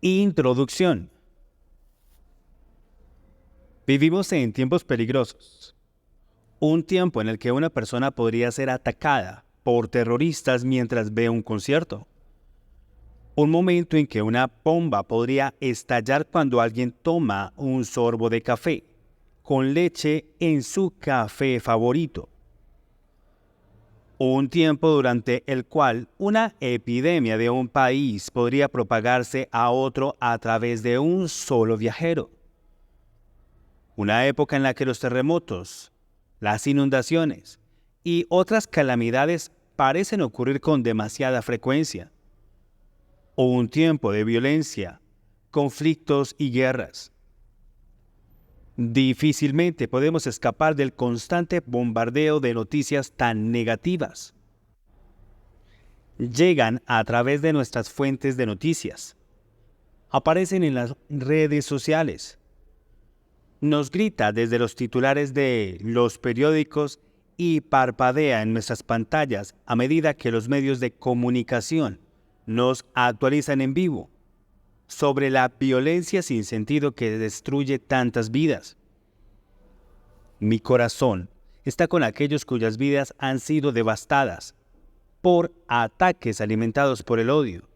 Introducción. Vivimos en tiempos peligrosos. Un tiempo en el que una persona podría ser atacada por terroristas mientras ve un concierto. Un momento en que una bomba podría estallar cuando alguien toma un sorbo de café con leche en su café favorito. Un tiempo durante el cual una epidemia de un país podría propagarse a otro a través de un solo viajero. Una época en la que los terremotos, las inundaciones y otras calamidades parecen ocurrir con demasiada frecuencia. O un tiempo de violencia, conflictos y guerras. Difícilmente podemos escapar del constante bombardeo de noticias tan negativas. Llegan a través de nuestras fuentes de noticias. Aparecen en las redes sociales. Nos grita desde los titulares de los periódicos y parpadea en nuestras pantallas a medida que los medios de comunicación nos actualizan en vivo sobre la violencia sin sentido que destruye tantas vidas. Mi corazón está con aquellos cuyas vidas han sido devastadas por ataques alimentados por el odio,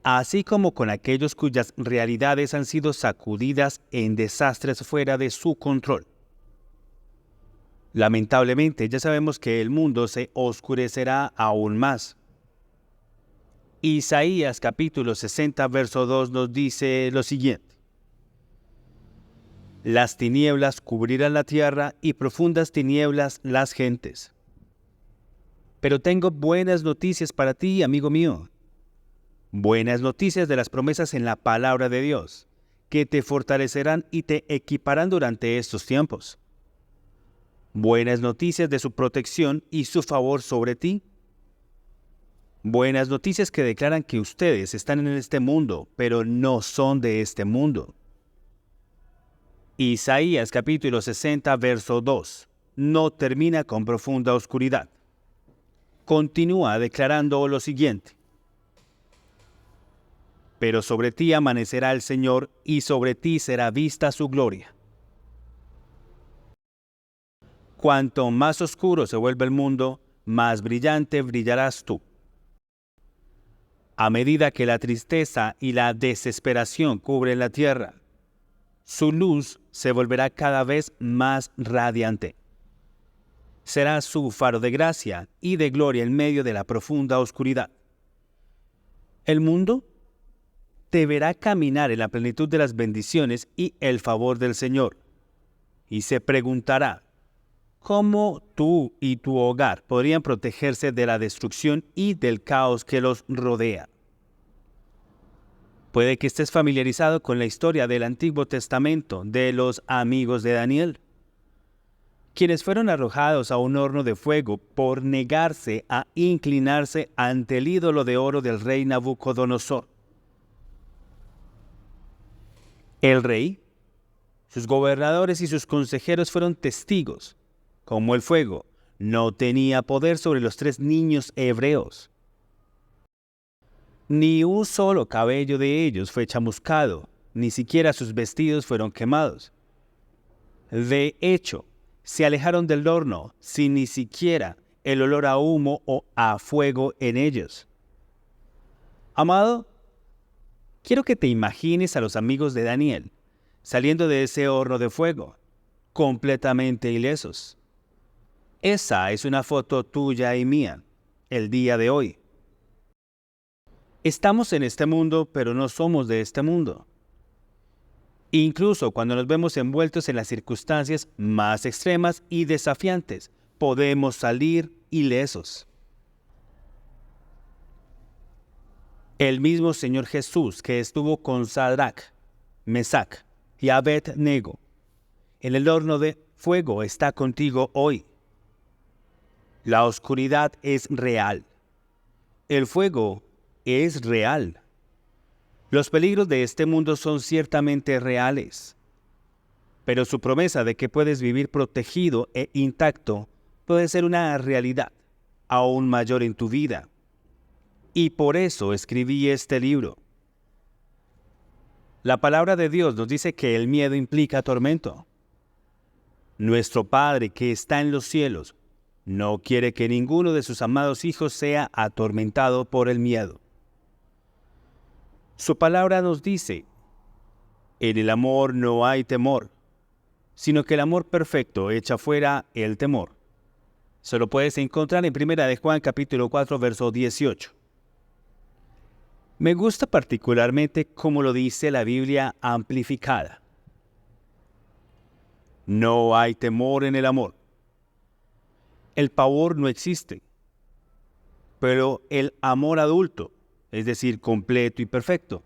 así como con aquellos cuyas realidades han sido sacudidas en desastres fuera de su control. Lamentablemente, ya sabemos que el mundo se oscurecerá aún más. Isaías capítulo 60, verso 2 nos dice lo siguiente: Las tinieblas cubrirán la tierra y profundas tinieblas las gentes. Pero tengo buenas noticias para ti, amigo mío. Buenas noticias de las promesas en la palabra de Dios, que te fortalecerán y te equiparán durante estos tiempos. Buenas noticias de su protección y su favor sobre ti. Buenas noticias que declaran que ustedes están en este mundo, pero no son de este mundo. Isaías capítulo 60, verso 2, no termina con profunda oscuridad. Continúa declarando lo siguiente: Pero sobre ti amanecerá el Señor, y sobre ti será vista su gloria. Cuanto más oscuro se vuelve el mundo, más brillante brillarás tú. A medida que la tristeza y la desesperación cubren la tierra, su luz se volverá cada vez más radiante. Será su faro de gracia y de gloria en medio de la profunda oscuridad. El mundo deberá caminar en la plenitud de las bendiciones y el favor del Señor, y se preguntará: ¿cómo tú y tu hogar podrían protegerse de la destrucción y del caos que los rodea? Puede que estés familiarizado con la historia del Antiguo Testamento de los amigos de Daniel, quienes fueron arrojados a un horno de fuego por negarse a inclinarse ante el ídolo de oro del rey Nabucodonosor. El rey, sus gobernadores y sus consejeros fueron testigos, como el fuego no tenía poder sobre los 3 niños hebreos. Ni un solo cabello de ellos fue chamuscado, ni siquiera sus vestidos fueron quemados. De hecho, se alejaron del horno sin ni siquiera el olor a humo o a fuego en ellos. Amado, quiero que te imagines a los amigos de Daniel saliendo de ese horno de fuego, completamente ilesos. Esa es una foto tuya y mía, el día de hoy. Estamos en este mundo, pero no somos de este mundo. Incluso cuando nos vemos envueltos en las circunstancias más extremas y desafiantes, podemos salir ilesos. El mismo Señor Jesús que estuvo con Sadrach, Mesach y Abed-Nego en el horno de fuego está contigo hoy. La oscuridad es real. El fuego es real. Los peligros de este mundo son ciertamente reales, pero su promesa de que puedes vivir protegido e intacto puede ser una realidad aún mayor en tu vida. Y por eso escribí este libro. La palabra de Dios nos dice que el miedo implica tormento. Nuestro Padre que está en los cielos no quiere que ninguno de sus amados hijos sea atormentado por el miedo. Su palabra nos dice, en el amor no hay temor, sino que el amor perfecto echa fuera el temor. Se lo puedes encontrar en 1 de Juan capítulo 4, verso 18. Me gusta particularmente cómo lo dice la Biblia amplificada. No hay temor en el amor. El pavor no existe, pero el amor adulto, es decir, completo y perfecto,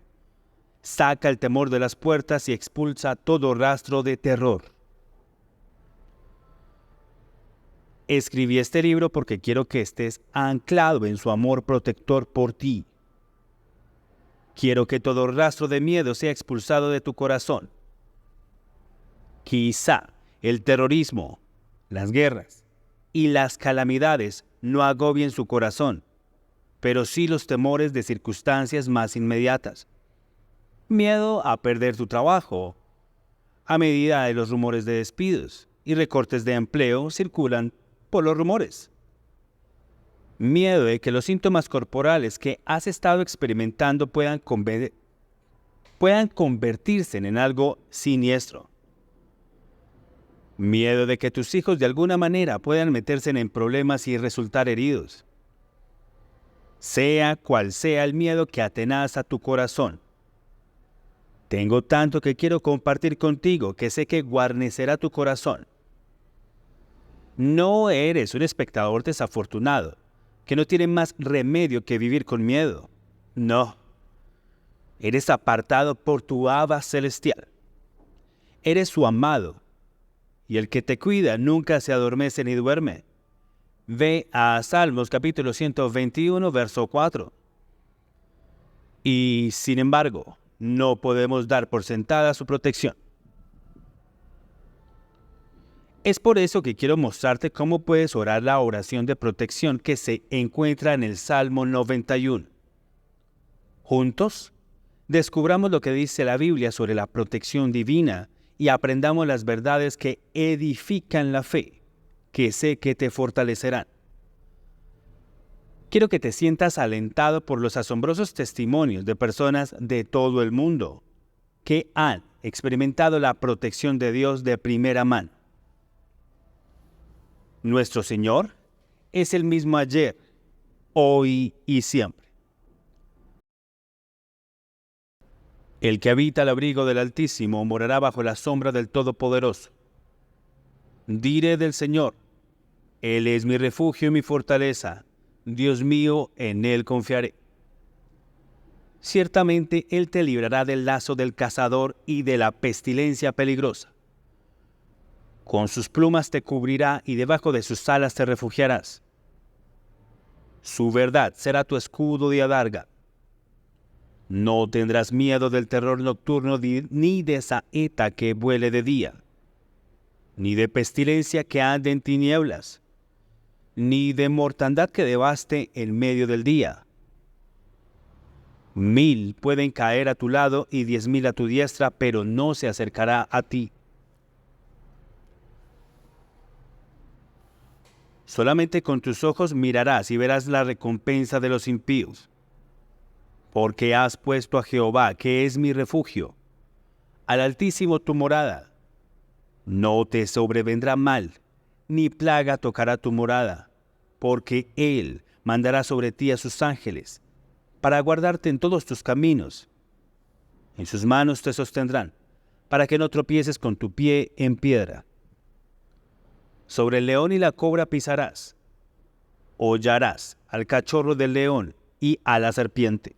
saca el temor de las puertas y expulsa todo rastro de terror. Escribí este libro porque quiero que estés anclado en su amor protector por ti. Quiero que todo rastro de miedo sea expulsado de tu corazón. Quizá el terrorismo, las guerras y las calamidades no agobien su corazón, pero sí los temores de circunstancias más inmediatas. Miedo a perder tu trabajo, a medida de los rumores de despidos y recortes de empleo circulan por los rumores. Miedo de que los síntomas corporales que has estado experimentando puedan convertirse en algo siniestro. Miedo de que tus hijos de alguna manera puedan meterse en problemas y resultar heridos. Sea cual sea el miedo que atenaza tu corazón, tengo tanto que quiero compartir contigo que sé que guarnecerá tu corazón. No eres un espectador desafortunado, que no tiene más remedio que vivir con miedo. No. Eres apartado por tu Abba celestial. Eres su amado, y el que te cuida nunca se adormece ni duerme. Ve a Salmos capítulo 121, verso 4. Y, sin embargo, no podemos dar por sentada su protección. Es por eso que quiero mostrarte cómo puedes orar la oración de protección que se encuentra en el Salmo 91. Juntos, descubramos lo que dice la Biblia sobre la protección divina y aprendamos las verdades que edifican la fe, que sé que te fortalecerán. Quiero que te sientas alentado por los asombrosos testimonios de personas de todo el mundo que han experimentado la protección de Dios de primera mano. Nuestro Señor es el mismo ayer, hoy y siempre. El que habita al abrigo del Altísimo morará bajo la sombra del Todopoderoso. Diré del Señor, Él es mi refugio y mi fortaleza, Dios mío, en Él confiaré. Ciertamente Él te librará del lazo del cazador y de la pestilencia peligrosa. Con sus plumas te cubrirá y debajo de sus alas te refugiarás. Su verdad será tu escudo y adarga. No tendrás miedo del terror nocturno ni de saeta que vuele de día, ni de pestilencia que ande en tinieblas, ni de mortandad que devaste en medio del día. 1000 pueden caer a tu lado y 10,000 a tu diestra, pero no se acercará a ti. Solamente con tus ojos mirarás y verás la recompensa de los impíos. Porque has puesto a Jehová, que es mi refugio, al Altísimo tu morada. No te sobrevendrá mal, ni plaga tocará tu morada, porque Él mandará sobre ti a sus ángeles, para guardarte en todos tus caminos. En sus manos te sostendrán, para que no tropieces con tu pie en piedra. Sobre el león y la cobra pisarás, hollarás al cachorro del león y a la serpiente.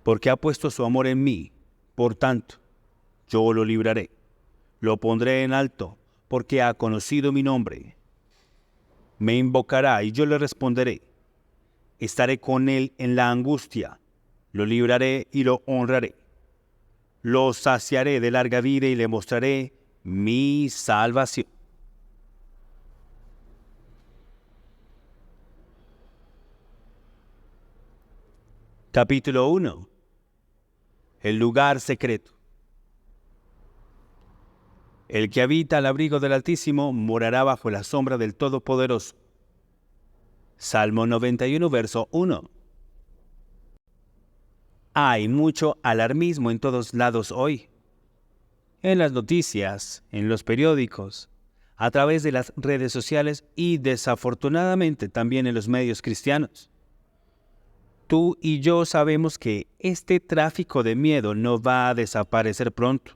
Porque ha puesto su amor en mí, por tanto, yo lo libraré. Lo pondré en alto, porque ha conocido mi nombre. Me invocará y yo le responderé. Estaré con él en la angustia. Lo libraré y lo honraré. Lo saciaré de larga vida y le mostraré mi salvación. Capítulo 1. el lugar secreto. El que habita al abrigo del Altísimo morará bajo la sombra del Todopoderoso. Salmo 91, verso 1. Hay mucho alarmismo en todos lados hoy. En las noticias, en los periódicos, a través de las redes sociales y desafortunadamente también en los medios cristianos. Tú y yo sabemos que este tráfico de miedo no va a desaparecer pronto.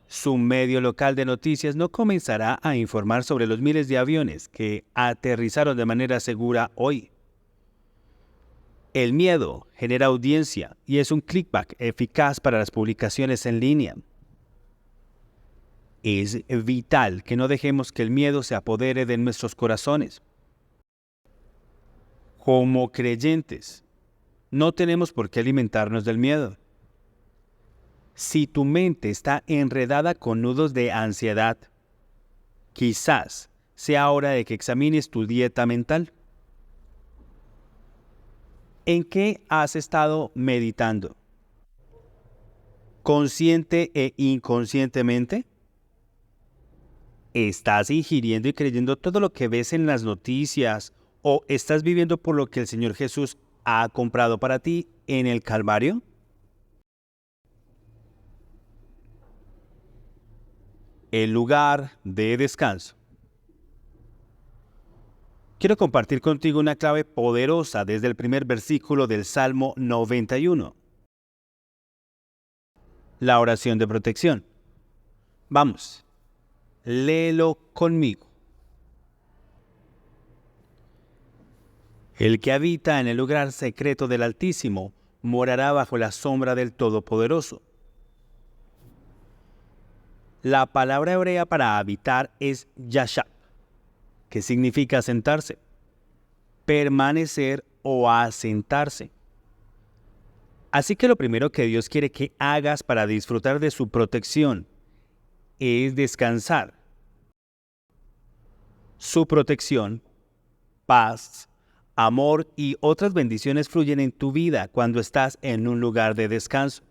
Su medio local de noticias no comenzará a informar sobre los miles de aviones que aterrizaron de manera segura hoy. El miedo genera audiencia y es un clickback eficaz para las publicaciones en línea. Es vital que no dejemos que el miedo se apodere de nuestros corazones. Como creyentes, no tenemos por qué alimentarnos del miedo. Si tu mente está enredada con nudos de ansiedad, quizás sea hora de que examines tu dieta mental. ¿En qué has estado meditando? ¿Consciente e inconscientemente? ¿Estás ingiriendo y creyendo todo lo que ves en las noticias o estás viviendo por lo que el Señor Jesús ha comprado para ti en el Calvario? El lugar de descanso. Quiero compartir contigo una clave poderosa desde el primer versículo del Salmo 91. La oración de protección. Vamos, léelo conmigo. El que habita en el lugar secreto del Altísimo morará bajo la sombra del Todopoderoso. La palabra hebrea para habitar es yashab, que significa sentarse, permanecer o asentarse. Así que lo primero que Dios quiere que hagas para disfrutar de su protección es descansar. Su protección, paz, amor y otras bendiciones fluyen en tu vida cuando estás en un lugar de descanso.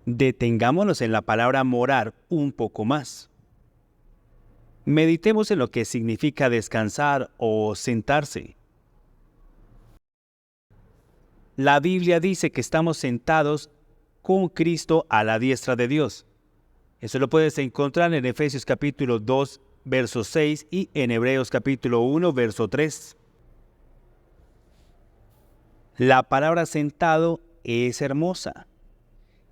Detengámonos en la palabra morar un poco más. Meditemos en lo que significa descansar o sentarse. La Biblia dice que estamos sentados con Cristo a la diestra de Dios. Eso lo puedes encontrar en Efesios capítulo 2, verso 6 y en Hebreos capítulo 1, verso 3. La palabra sentado es hermosa.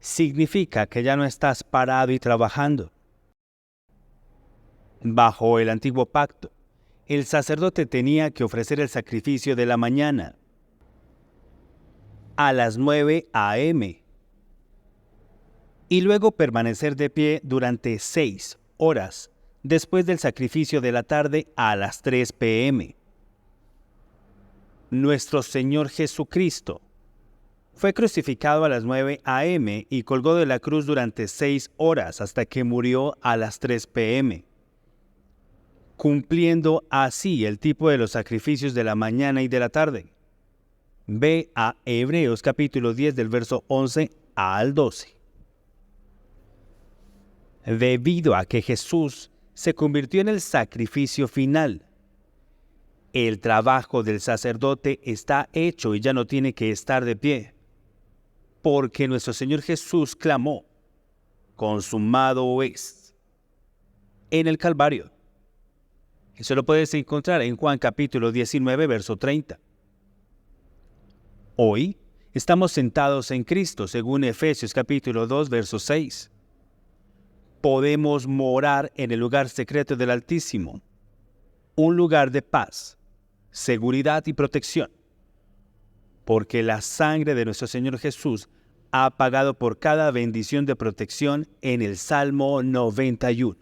Significa que ya no estás parado y trabajando. Bajo el antiguo pacto, el sacerdote tenía que ofrecer el sacrificio de la mañana a las 9 a.m. y luego permanecer de pie durante 6 horas después del sacrificio de la tarde a las 3 p.m. Nuestro Señor Jesucristo fue crucificado a las 9 a.m. y colgó de la cruz durante 6 horas hasta que murió a las 3 p.m., cumpliendo así el tipo de los sacrificios de la mañana y de la tarde. Ve a Hebreos capítulo 10 del verso 11 al 12. Debido a que Jesús se convirtió en el sacrificio final, el trabajo del sacerdote está hecho y ya no tiene que estar de pie, porque nuestro Señor Jesús clamó, consumado es, en el Calvario. Eso lo puedes encontrar en Juan capítulo 19, verso 30. Hoy estamos sentados en Cristo, según Efesios capítulo 2, verso 6. Podemos morar en el lugar secreto del Altísimo, un lugar de paz, seguridad y protección, porque la sangre de nuestro Señor Jesús ha pagado por cada bendición de protección en el Salmo 91.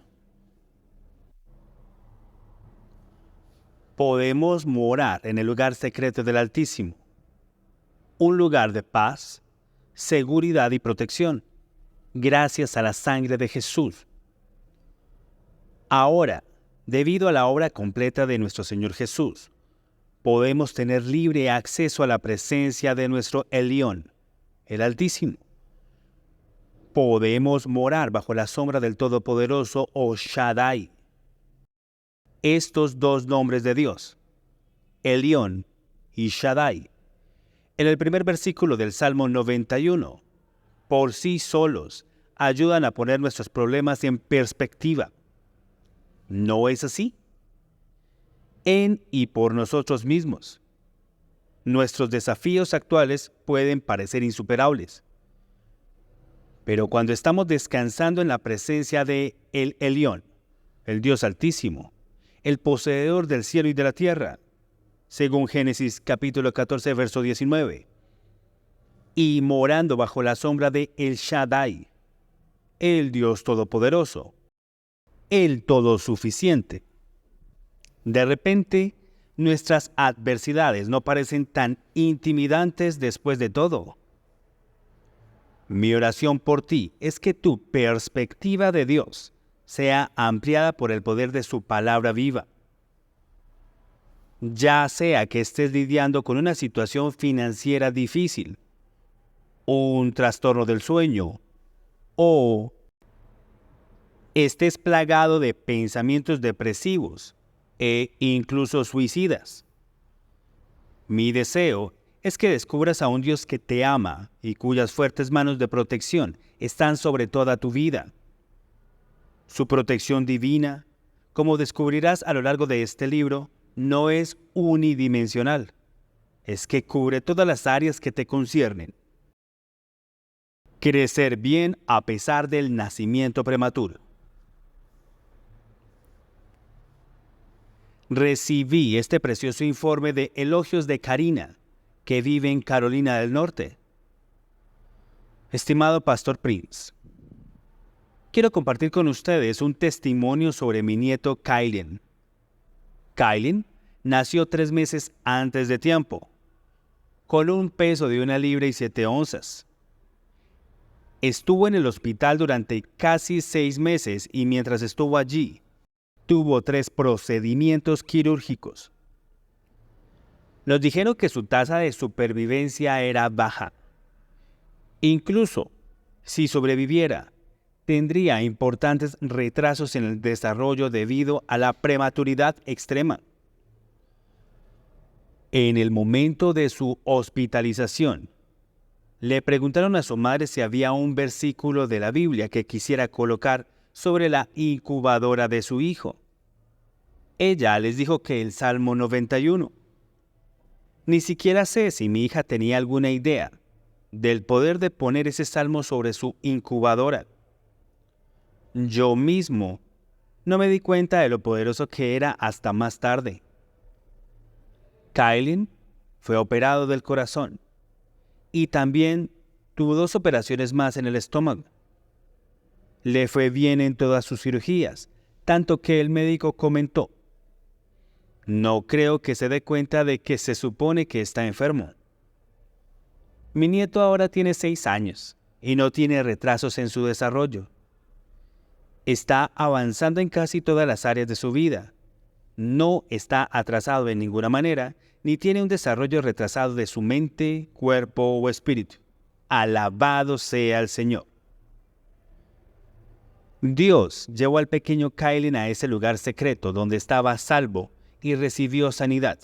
Podemos morar en el lugar secreto del Altísimo, un lugar de paz, seguridad y protección, gracias a la sangre de Jesús. Ahora, debido a la obra completa de nuestro Señor Jesús, podemos tener libre acceso a la presencia de nuestro Elión, el Altísimo. Podemos morar bajo la sombra del Todopoderoso o Shaddai. Estos dos nombres de Dios, Elión y Shaddai, en el primer versículo del Salmo 91, por sí solos ayudan a poner nuestros problemas en perspectiva. ¿No es así? En y por nosotros mismos. Nuestros desafíos actuales pueden parecer insuperables. Pero cuando estamos descansando en la presencia de el Elión, el Dios Altísimo, el poseedor del cielo y de la tierra, según Génesis capítulo 14, verso 19, y morando bajo la sombra de El Shaddai, el Dios Todopoderoso, el Todosuficiente, de repente, nuestras adversidades no parecen tan intimidantes después de todo. Mi oración por ti es que tu perspectiva de Dios sea ampliada por el poder de su palabra viva. Ya sea que estés lidiando con una situación financiera difícil, un trastorno del sueño, o estés plagado de pensamientos depresivos e incluso suicidas. Mi deseo es que descubras a un Dios que te ama y cuyas fuertes manos de protección están sobre toda tu vida. Su protección divina, como descubrirás a lo largo de este libro, no es unidimensional. Es que cubre todas las áreas que te conciernen. Crecer bien a pesar del nacimiento prematuro. Recibí este precioso informe de elogios de Karina, que vive en Carolina del Norte. Estimado Pastor Prince, quiero compartir con ustedes un testimonio sobre mi nieto Kylen. Kylen nació 3 meses antes de tiempo, con un peso de 1 libra y 7 onzas. Estuvo en el hospital durante casi 6 meses y mientras estuvo allí, tuvo 3 procedimientos quirúrgicos. Nos dijeron que su tasa de supervivencia era baja. Incluso, si sobreviviera, tendría importantes retrasos en el desarrollo debido a la prematuridad extrema. En el momento de su hospitalización, le preguntaron a su madre si había un versículo de la Biblia que quisiera colocar sobre la incubadora de su hijo. Ella les dijo que el Salmo 91. Ni siquiera sé si mi hija tenía alguna idea del poder de poner ese salmo sobre su incubadora. Yo mismo no me di cuenta de lo poderoso que era hasta más tarde. Kylen fue operado del corazón y también tuvo 2 operaciones más en el estómago. Le fue bien en todas sus cirugías, tanto que el médico comentó: no creo que se dé cuenta de que se supone que está enfermo. Mi nieto ahora tiene 6 años y no tiene retrasos en su desarrollo. Está avanzando en casi todas las áreas de su vida. No está atrasado en ninguna manera, ni tiene un desarrollo retrasado de su mente, cuerpo o espíritu. Alabado sea el Señor. Dios llevó al pequeño Kylen a ese lugar secreto donde estaba a salvo y recibió sanidad.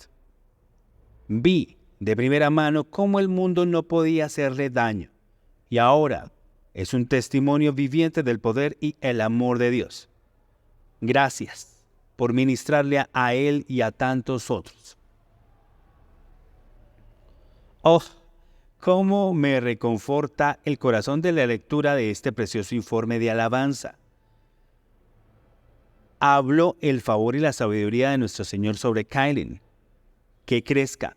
Vi de primera mano cómo el mundo no podía hacerle daño, y ahora es un testimonio viviente del poder y el amor de Dios. Gracias por ministrarle a él y a tantos otros. Oh, cómo me reconforta el corazón de la lectura de este precioso informe de alabanza. Habló el favor y la sabiduría de nuestro Señor sobre Kylen, que crezca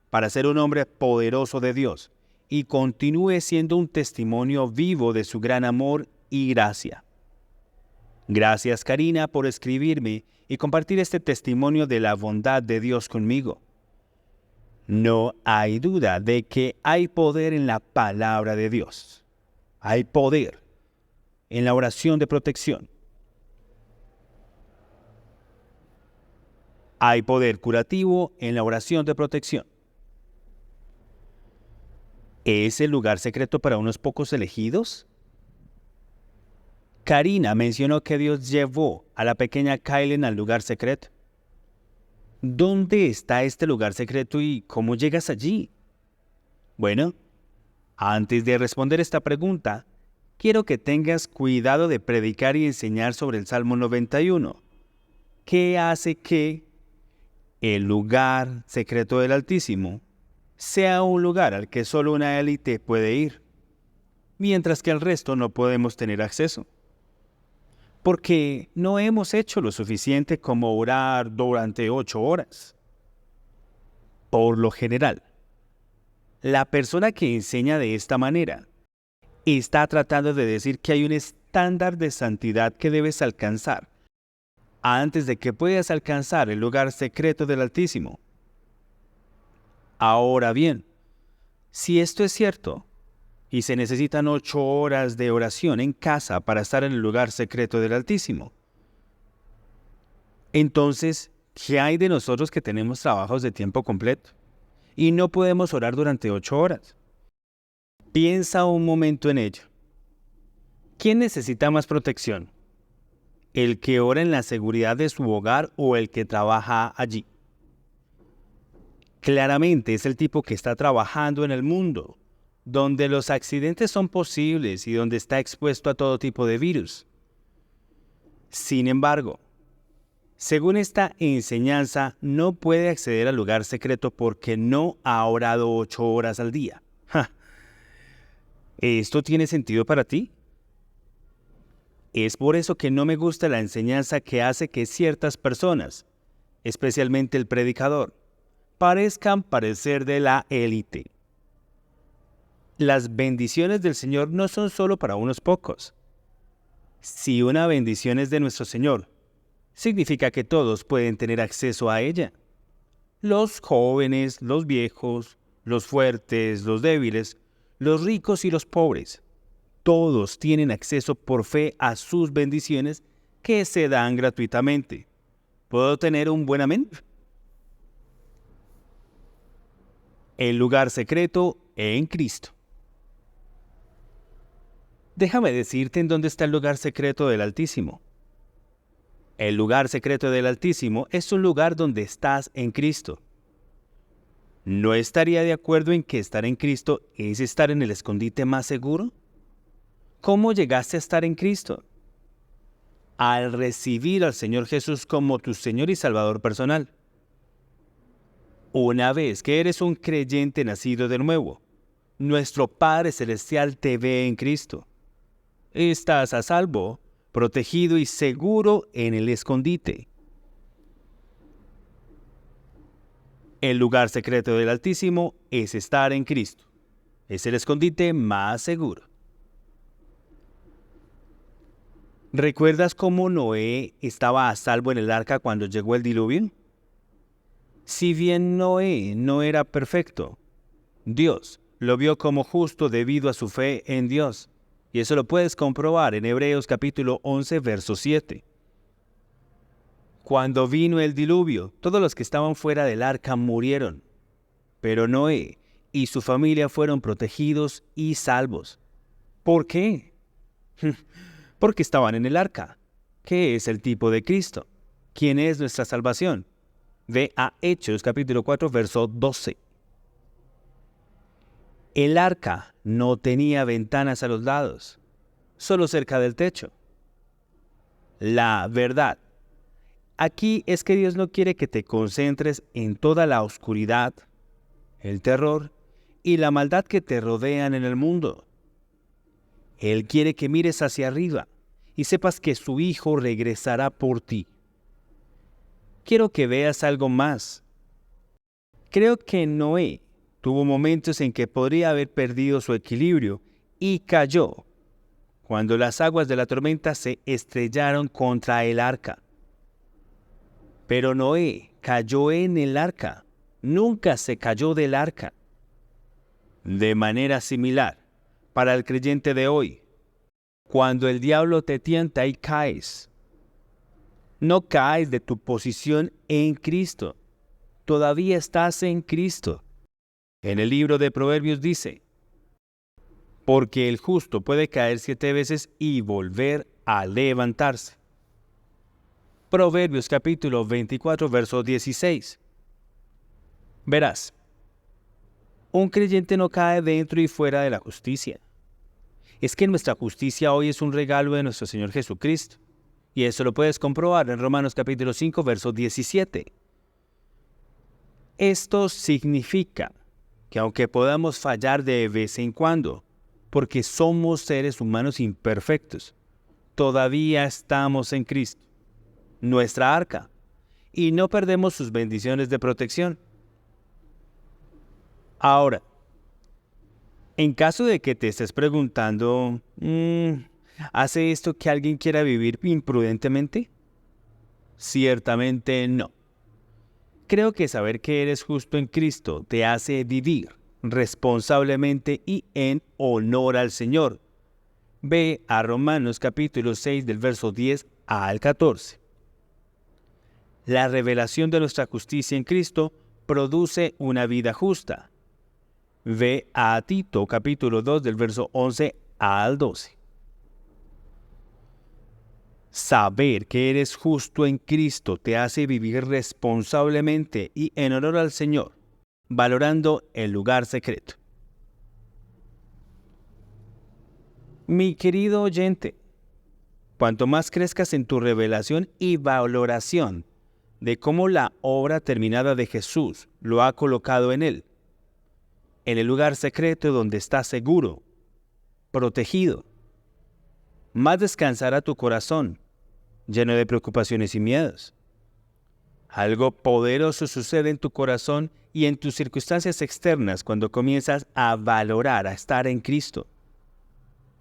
para ser un hombre poderoso de Dios y continúe siendo un testimonio vivo de su gran amor y gracia. Gracias, Karina, por escribirme y compartir este testimonio de la bondad de Dios conmigo. No hay duda de que hay poder en la palabra de Dios. Hay poder en la oración de protección. Hay poder curativo en la oración de protección. ¿Es el lugar secreto para unos pocos elegidos? Karina mencionó que Dios llevó a la pequeña Kylen al lugar secreto. ¿Dónde está este lugar secreto y cómo llegas allí? Bueno, antes de responder esta pregunta, quiero que tengas cuidado de predicar y enseñar sobre el Salmo 91. ¿Qué hace que el lugar secreto del Altísimo sea un lugar al que solo una élite puede ir, mientras que al resto no podemos tener acceso? Porque no hemos hecho lo suficiente como orar durante 8 horas. Por lo general, la persona que enseña de esta manera está tratando de decir que hay un estándar de santidad que debes alcanzar antes de que puedas alcanzar el lugar secreto del Altísimo. Ahora bien, si esto es cierto, y se necesitan 8 horas de oración en casa para estar en el lugar secreto del Altísimo, entonces, ¿qué hay de nosotros que tenemos trabajos de tiempo completo y no podemos orar durante 8 horas? Piensa un momento en ello. ¿Quién necesita más protección? ¿El que ora en la seguridad de su hogar o el que trabaja allí? Claramente es el tipo que está trabajando en el mundo, donde los accidentes son posibles y donde está expuesto a todo tipo de virus. Sin embargo, según esta enseñanza, no puede acceder al lugar secreto porque no ha orado 8 horas al día. ¡Ja! ¿Esto tiene sentido para ti? Es por eso que no me gusta la enseñanza que hace que ciertas personas, especialmente el predicador, parezcan parecer de la élite. Las bendiciones del Señor no son solo para unos pocos. Si una bendición es de nuestro Señor, significa que todos pueden tener acceso a ella. Los jóvenes, los viejos, los fuertes, los débiles, los ricos y los pobres. Todos tienen acceso por fe a sus bendiciones que se dan gratuitamente. ¿Puedo tener un buen amén? El lugar secreto en Cristo. Déjame decirte en dónde está el lugar secreto del Altísimo. El lugar secreto del Altísimo es un lugar donde estás en Cristo. ¿No estaría de acuerdo en que estar en Cristo es estar en el escondite más seguro? ¿Cómo llegaste a estar en Cristo? Al recibir al Señor Jesús como tu Señor y Salvador personal. Una vez que eres un creyente nacido de nuevo, nuestro Padre Celestial te ve en Cristo. Estás a salvo, protegido y seguro en el escondite. El lugar secreto del Altísimo es estar en Cristo. Es el escondite más seguro. ¿Recuerdas cómo Noé estaba a salvo en el arca cuando llegó el diluvio? Si bien Noé no era perfecto, Dios lo vio como justo debido a su fe en Dios. Y eso lo puedes comprobar en Hebreos capítulo 11, verso 7. Cuando vino el diluvio, todos los que estaban fuera del arca murieron. Pero Noé y su familia fueron protegidos y salvos. ¿Por qué? Porque estaban en el arca, que es el tipo de Cristo. ¿Quién es nuestra salvación? Ve a Hechos capítulo 4, verso 12. El arca no tenía ventanas a los lados, solo cerca del techo. La verdad aquí es que Dios no quiere que te concentres en toda la oscuridad, el terror y la maldad que te rodean en el mundo. Él quiere que mires hacia arriba y sepas que su Hijo regresará por ti. Quiero que veas algo más. Creo que Noé tuvo momentos en que podría haber perdido su equilibrio y cayó cuando las aguas de la tormenta se estrellaron contra el arca. Pero Noé cayó en el arca, nunca se cayó del arca. De manera similar, para el creyente de hoy, cuando el diablo te tienta y caes, No caes de tu posición en Cristo. Todavía estás en Cristo. En el libro de Proverbios dice, porque el justo puede caer 7 veces y volver a levantarse. Proverbios capítulo 24, verso 16. Verás, un creyente no cae dentro y fuera de la justicia. Es que nuestra justicia hoy es un regalo de nuestro Señor Jesucristo. Y eso lo puedes comprobar en Romanos capítulo 5, verso 17. Esto significa que aunque podamos fallar de vez en cuando, porque somos seres humanos imperfectos, todavía estamos en Cristo, nuestra arca, y no perdemos sus bendiciones de protección. Ahora, en caso de que te estés preguntando, ¿hace esto que alguien quiera vivir imprudentemente? Ciertamente no. Creo que saber que eres justo en Cristo te hace vivir responsablemente y en honor al Señor. Ve a Romanos capítulo 6 del verso 10 al 14. La revelación de nuestra justicia en Cristo produce una vida justa. Ve a Tito capítulo 2 del verso 11 al 12. Saber que eres justo en Cristo te hace vivir responsablemente y en honor al Señor, valorando el lugar secreto. Mi querido oyente, cuanto más crezcas en tu revelación y valoración de cómo la obra terminada de Jesús lo ha colocado en él, en el lugar secreto donde estás seguro, protegido, más descansará tu corazón, lleno de preocupaciones y miedos. Algo poderoso sucede en tu corazón y en tus circunstancias externas cuando comienzas a valorar, a estar en Cristo,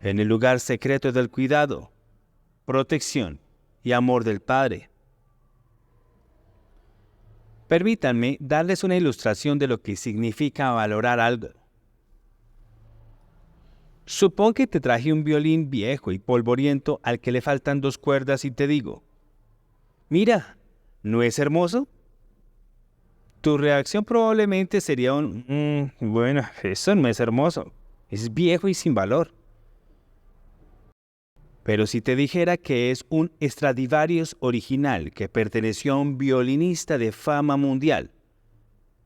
en el lugar secreto del cuidado, protección y amor del Padre. Permítanme darles una ilustración de lo que significa valorar algo. Supón que te traje un violín viejo y polvoriento al que le faltan 2 cuerdas y te digo, mira, ¿no es hermoso? Tu reacción probablemente sería bueno, eso no es hermoso, es viejo y sin valor. Pero si te dijera que es un Stradivarius original que perteneció a un violinista de fama mundial,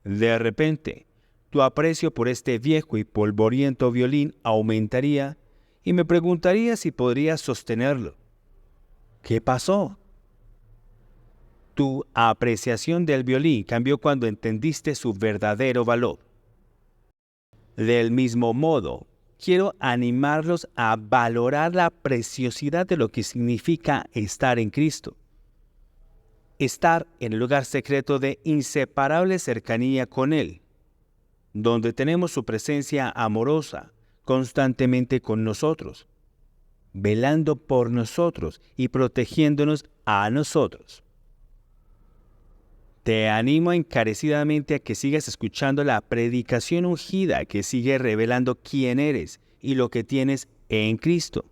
de repente, tu aprecio por este viejo y polvoriento violín aumentaría y me preguntaría si podrías sostenerlo. ¿Qué pasó? Tu apreciación del violín cambió cuando entendiste su verdadero valor. Del mismo modo, quiero animarlos a valorar la preciosidad de lo que significa estar en Cristo. Estar en el lugar secreto de inseparable cercanía con Él, donde tenemos su presencia amorosa constantemente con nosotros, velando por nosotros y protegiéndonos a nosotros. Te animo encarecidamente a que sigas escuchando la predicación ungida que sigue revelando quién eres y lo que tienes en Cristo.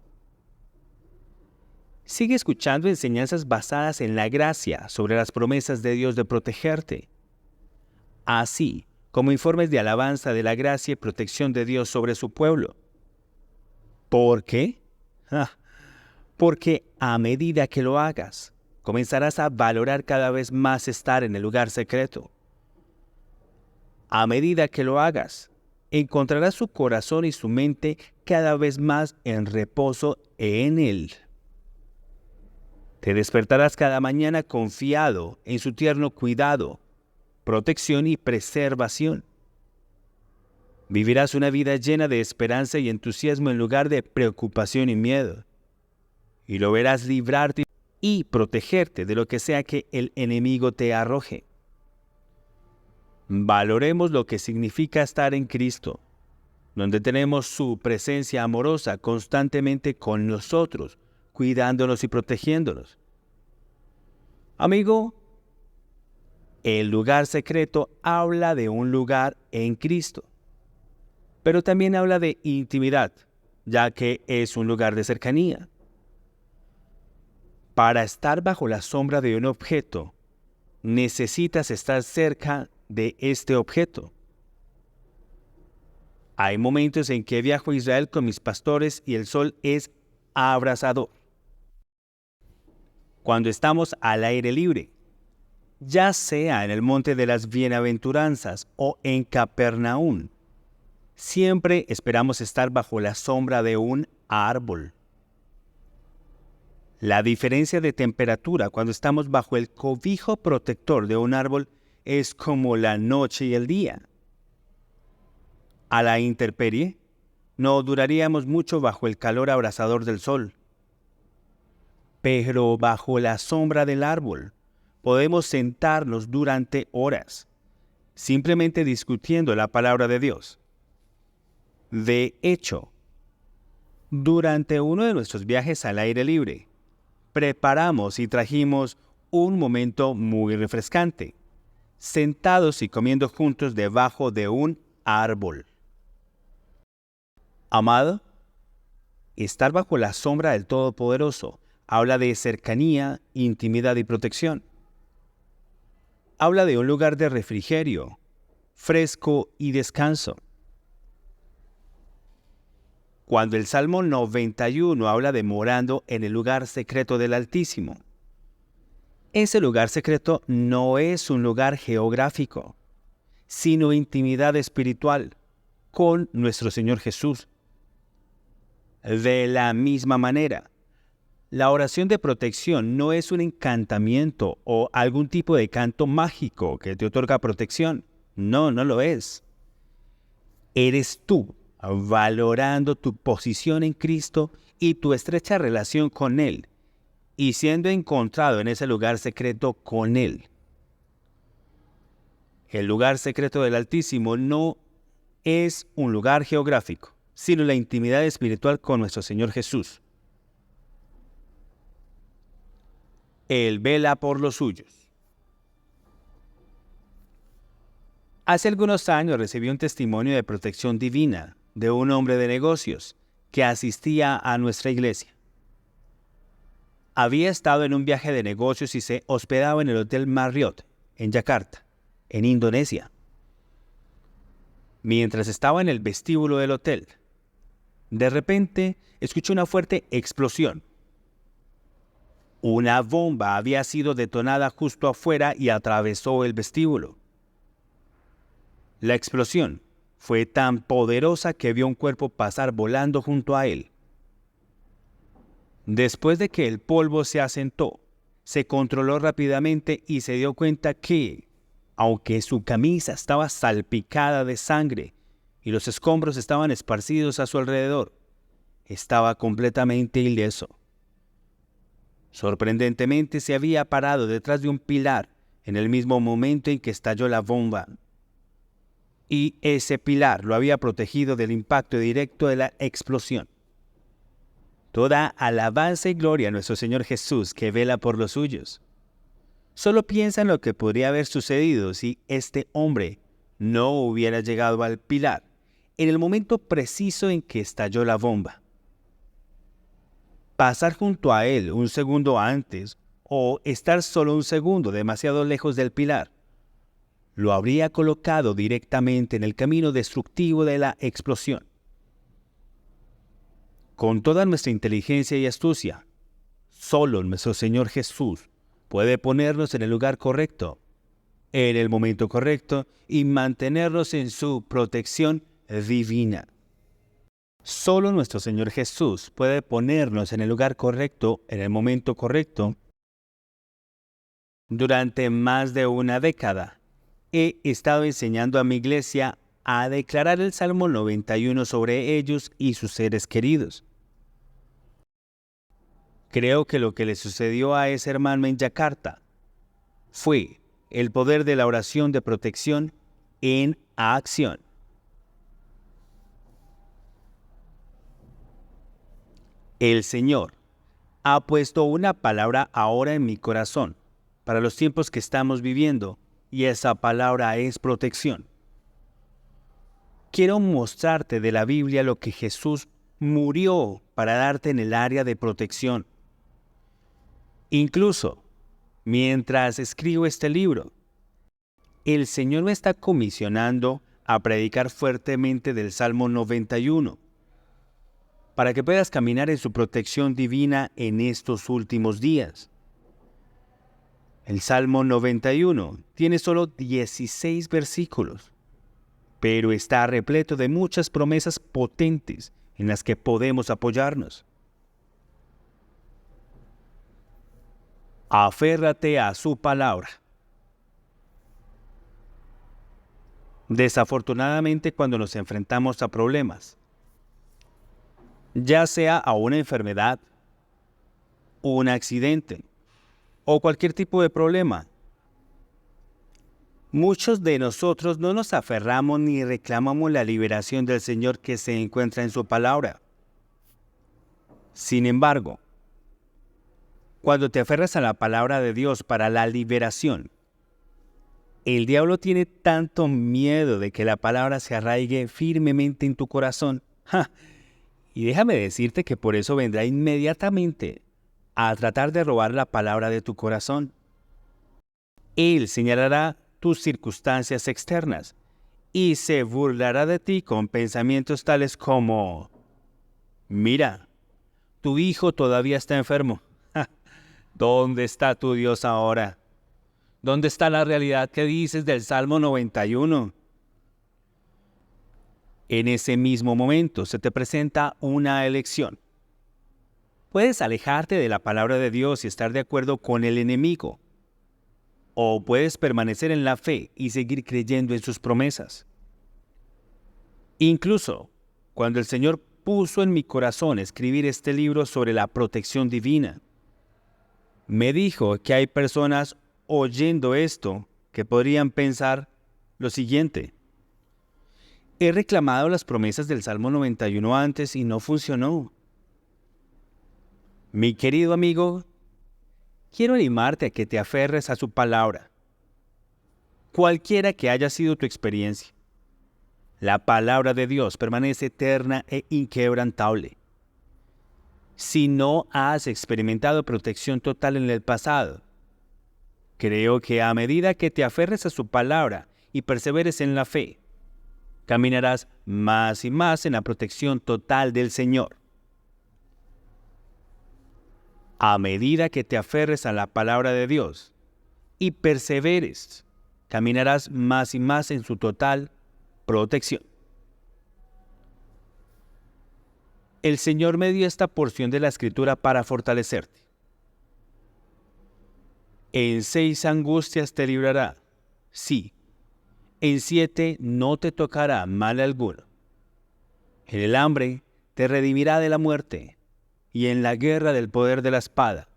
Sigue escuchando enseñanzas basadas en la gracia sobre las promesas de Dios de protegerte, así como informes de alabanza de la gracia y protección de Dios sobre su pueblo. ¿Por qué? Porque a medida que lo hagas, comenzarás a valorar cada vez más estar en el lugar secreto. A medida que lo hagas, encontrarás su corazón y su mente cada vez más en reposo en Él. Te despertarás cada mañana confiado en su tierno cuidado, protección y preservación. Vivirás una vida llena de esperanza y entusiasmo en lugar de preocupación y miedo. Y lo verás librarte y protegerte de lo que sea que el enemigo te arroje. Valoremos lo que significa estar en Cristo, donde tenemos su presencia amorosa constantemente con nosotros, cuidándonos y protegiéndonos. Amigo, el lugar secreto habla de un lugar en Cristo, pero también habla de intimidad, ya que es un lugar de cercanía. Para estar bajo la sombra de un objeto, necesitas estar cerca de este objeto. Hay momentos en que viajo a Israel con mis pastores y el sol es abrasador. Cuando estamos al aire libre, ya sea en el Monte de las Bienaventuranzas o en Capernaum, siempre esperamos estar bajo la sombra de un árbol. La diferencia de temperatura cuando estamos bajo el cobijo protector de un árbol es como la noche y el día. A la intemperie, no duraríamos mucho bajo el calor abrasador del sol. Pero bajo la sombra del árbol, podemos sentarnos durante horas, simplemente discutiendo la palabra de Dios. De hecho, durante uno de nuestros viajes al aire libre, preparamos y trajimos un momento muy refrescante, sentados y comiendo juntos debajo de un árbol. Amado, estar bajo la sombra del Todopoderoso habla de cercanía, intimidad y protección. Habla de un lugar de refrigerio, fresco y descanso. Cuando el Salmo 91 habla de morando en el lugar secreto del Altísimo, ese lugar secreto no es un lugar geográfico, sino intimidad espiritual con nuestro Señor Jesús. De la misma manera, la oración de protección no es un encantamiento o algún tipo de canto mágico que te otorga protección. No, no lo es. Eres tú valorando tu posición en Cristo y tu estrecha relación con Él, y siendo encontrado en ese lugar secreto con Él. El lugar secreto del Altísimo no es un lugar geográfico, sino la intimidad espiritual con nuestro Señor Jesús. Él vela por los suyos. Hace algunos años recibí un testimonio de protección divina de un hombre de negocios que asistía a nuestra iglesia. Había estado en un viaje de negocios y se hospedaba en el Hotel Marriott, en Yakarta, en Indonesia. Mientras estaba en el vestíbulo del hotel, de repente escuchó una fuerte explosión. Una bomba había sido detonada justo afuera y atravesó el vestíbulo. La explosión fue tan poderosa que vio un cuerpo pasar volando junto a él. Después de que el polvo se asentó, se controló rápidamente y se dio cuenta que, aunque su camisa estaba salpicada de sangre y los escombros estaban esparcidos a su alrededor, estaba completamente ileso. Sorprendentemente se había parado detrás de un pilar en el mismo momento en que estalló la bomba. Y ese pilar lo había protegido del impacto directo de la explosión. Toda alabanza y gloria a nuestro Señor Jesús que vela por los suyos. Solo piensa en lo que podría haber sucedido si este hombre no hubiera llegado al pilar en el momento preciso en que estalló la bomba. Pasar junto a él un segundo antes o estar solo un segundo demasiado lejos del pilar lo habría colocado directamente en el camino destructivo de la explosión. Con toda nuestra inteligencia y astucia, solo nuestro Señor Jesús puede ponernos en el lugar correcto, en el momento correcto y mantenernos en su protección divina. Solo nuestro Señor Jesús puede ponernos en el lugar correcto, en el momento correcto. Durante más de una década, he estado enseñando a mi iglesia a declarar el Salmo 91 sobre ellos y sus seres queridos. Creo que lo que le sucedió a ese hermano en Yakarta fue el poder de la oración de protección en acción. El Señor ha puesto una palabra ahora en mi corazón para los tiempos que estamos viviendo, y esa palabra es protección. Quiero mostrarte de la Biblia lo que Jesús murió para darte en el área de protección. Incluso, mientras escribo este libro, el Señor me está comisionando a predicar fuertemente del Salmo 91, para que puedas caminar en su protección divina en estos últimos días. El Salmo 91 tiene solo 16 versículos, pero está repleto de muchas promesas potentes en las que podemos apoyarnos. Aférrate a su palabra. Desafortunadamente, cuando nos enfrentamos a problemas, ya sea a una enfermedad, un accidente o cualquier tipo de problema, muchos de nosotros no nos aferramos ni reclamamos la liberación del Señor que se encuentra en su palabra. Sin embargo, cuando te aferras a la palabra de Dios para la liberación, el diablo tiene tanto miedo de que la palabra se arraigue firmemente en tu corazón. Y déjame decirte que por eso vendrá inmediatamente a tratar de robar la palabra de tu corazón. Él señalará tus circunstancias externas y se burlará de ti con pensamientos tales como: mira, tu hijo todavía está enfermo. ¿Dónde está tu Dios ahora? ¿Dónde está la realidad que dices del Salmo 91? En ese mismo momento se te presenta una elección. Puedes alejarte de la palabra de Dios y estar de acuerdo con el enemigo, o puedes permanecer en la fe y seguir creyendo en sus promesas. Incluso, cuando el Señor puso en mi corazón escribir este libro sobre la protección divina, me dijo que hay personas oyendo esto que podrían pensar lo siguiente: he reclamado las promesas del Salmo 91 antes y no funcionó. Mi querido amigo, quiero animarte a que te aferres a su palabra, cualquiera que haya sido tu experiencia. La palabra de Dios permanece eterna e inquebrantable. Si no has experimentado protección total en el pasado, creo que a medida que te aferres a su palabra y perseveres en la fe, caminarás más y más en la protección total del Señor. A medida que te aferres a la palabra de Dios y perseveres, caminarás más y más en su total protección. El Señor me dio esta porción de la Escritura para fortalecerte. En 6 angustias te librará. Sí, en 7 no te tocará mal alguno. En el hambre te redimirá de la muerte, y en la guerra del poder de la espada.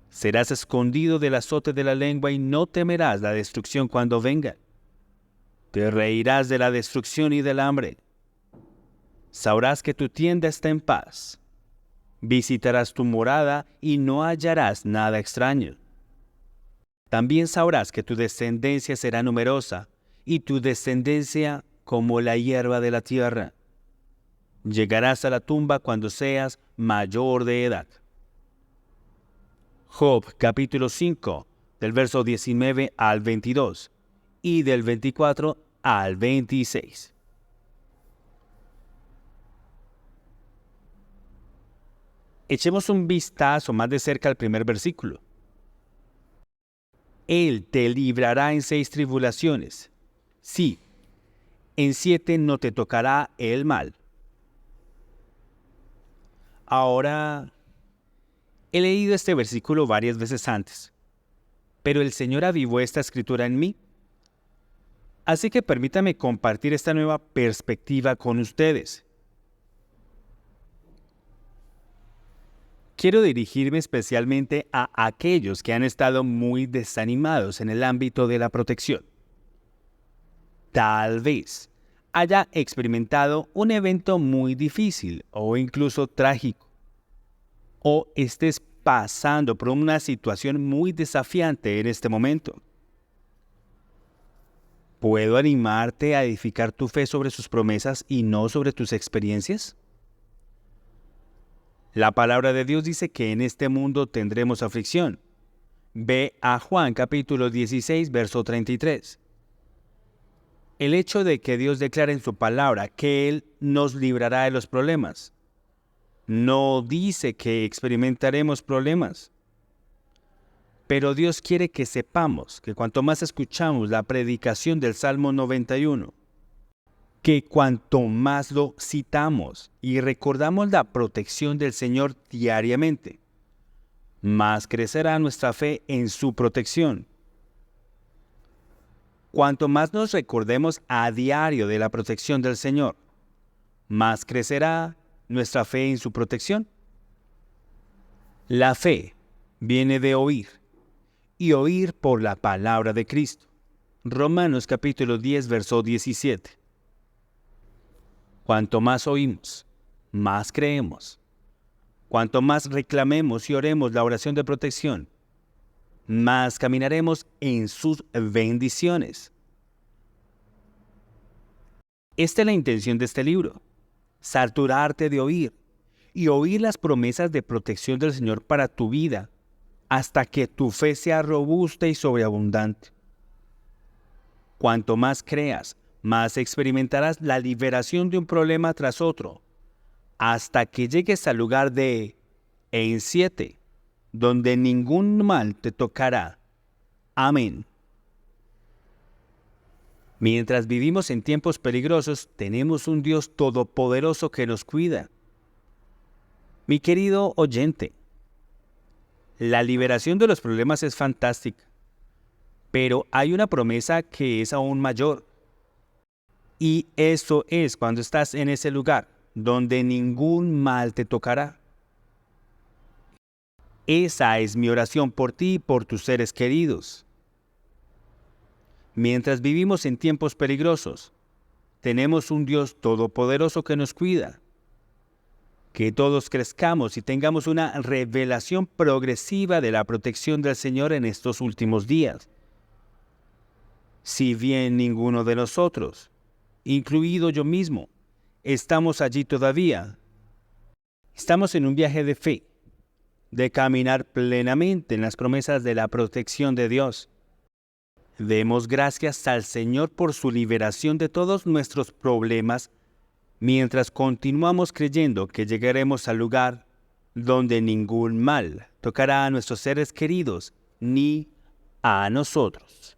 Serás escondido del azote de la lengua y no temerás la destrucción cuando venga. Te reirás de la destrucción y del hambre. Sabrás que tu tienda está en paz. Visitarás tu morada y no hallarás nada extraño. También sabrás que tu descendencia será numerosa y tu descendencia como la hierba de la tierra. Llegarás a la tumba cuando seas mayor de edad. Job capítulo 5, del verso 19 al 22 y del 24 al 26. Echemos un vistazo más de cerca al primer versículo. Él te librará en 6 tribulaciones. Sí, en 7 no te tocará el mal. Ahora, he leído este versículo varias veces antes, pero el Señor avivó esta escritura en mí. Así que permítame compartir esta nueva perspectiva con ustedes. Quiero dirigirme especialmente a aquellos que han estado muy desanimados en el ámbito de la protección. Tal vez haya experimentado un evento muy difícil o incluso trágico, o estés pasando por una situación muy desafiante en este momento. ¿Puedo animarte a edificar tu fe sobre sus promesas y no sobre tus experiencias? La palabra de Dios dice que en este mundo tendremos aflicción. Ve a Juan capítulo 16, verso 33. El hecho de que Dios declare en su palabra que Él nos librará de los problemas, no dice que experimentaremos problemas. Pero Dios quiere que sepamos que cuanto más escuchamos la predicación del Salmo 91, que cuanto más lo citamos y recordamos la protección del Señor diariamente, más crecerá nuestra fe en su protección. Cuanto más nos recordemos a diario de la protección del Señor, más crecerá nuestra fe en su protección. La fe viene de oír, y oír por la palabra de Cristo. Romanos capítulo 10, verso 17. Cuanto más oímos, más creemos. Cuanto más reclamemos y oremos la oración de protección, más caminaremos en sus bendiciones. Esta es la intención de este libro: saturarte de oír y oír las promesas de protección del Señor para tu vida, hasta que tu fe sea robusta y sobreabundante. Cuanto más creas, más experimentarás la liberación de un problema tras otro, hasta que llegues al lugar de en 7, donde ningún mal te tocará. Amén. Mientras vivimos en tiempos peligrosos, tenemos un Dios todopoderoso que nos cuida. Mi querido oyente, la liberación de los problemas es fantástica, pero hay una promesa que es aún mayor. Y eso es cuando estás en ese lugar donde ningún mal te tocará. Esa es mi oración por ti y por tus seres queridos. Mientras vivimos en tiempos peligrosos, tenemos un Dios todopoderoso que nos cuida. Que todos crezcamos y tengamos una revelación progresiva de la protección del Señor en estos últimos días. Si bien ninguno de nosotros, incluido yo mismo, estamos allí todavía, estamos en un viaje de fe, de caminar plenamente en las promesas de la protección de Dios. Demos gracias al Señor por su liberación de todos nuestros problemas, mientras continuamos creyendo que llegaremos al lugar donde ningún mal tocará a nuestros seres queridos ni a nosotros.